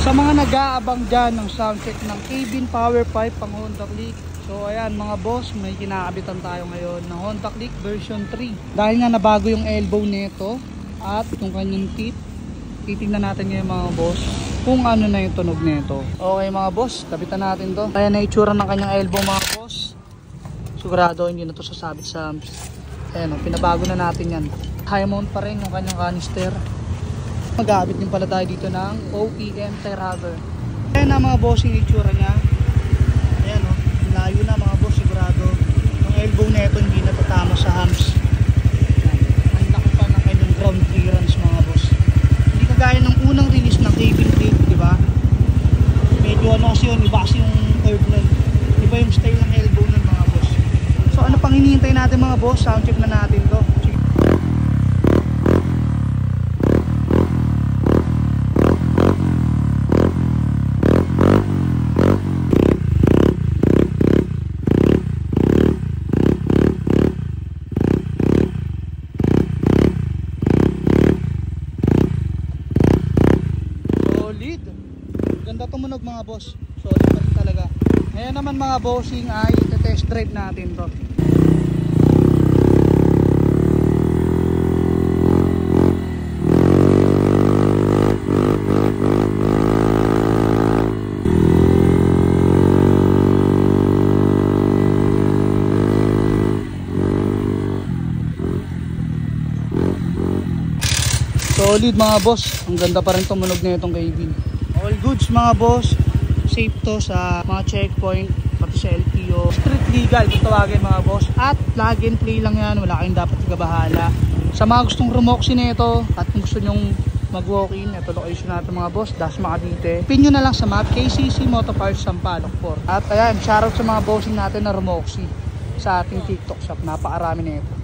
Sa mga nag-aabang dyan ng soundcheck ng Cabin Power Pipe pang Honda Click. So ayan mga boss, may kinakabitan tayo ngayon ng Honda Click version 3. Dahil nga nabago yung elbow nito at yung kanyang tip, titignan natin ngayon mga boss kung ano na yung tunog nito. Okay mga boss, kabitan natin to. Kaya na itsura ng kanyang elbow mga boss. Sigurado hindi na to sasabit sa ayan, pinabago na natin yan. High mount pa rin yung kanyang canister. Mag-aabit din pala tayo dito ng OEM tie-rubber. Ayan na mga boss yung itsura niya. Ayan o, layo na mga boss, sigurado. Yung elbow na ito hindi natatama sa hams. Ang laki pa ng kanyang ground clearance mga boss. Hindi kagaya ng unang release ng Cabin Click, di ba? Medyo ano kasi yun, iba kasi yung curve nun. Iba yung style ng elbow nun mga boss. So ano pang hinihintay natin mga boss? Soundcheck na natin to. Ganda tumunog mga boss, solid pa rin talaga. Ngayon naman mga bossing ay ite-test drive natin to. Solid mga boss, ang ganda pa rin tumunog na itong Cabin. All goods mga boss, safe to sa mga checkpoint, pati sa LTO. Street legal kung tawagin mga boss. At plug and play lang yan, wala kayong dapat igabahala. Sa mga gustong rumoksi nito at kung gusto nyong mag-walk-in, ito location natin mga boss, Dasma Cavite. Pin nyo na lang sa map, KCC Motoparts Sampaloc 4. At ayan, shoutout sa mga bossing natin na rumoksi sa ating TikTok shop, napakarami na ito.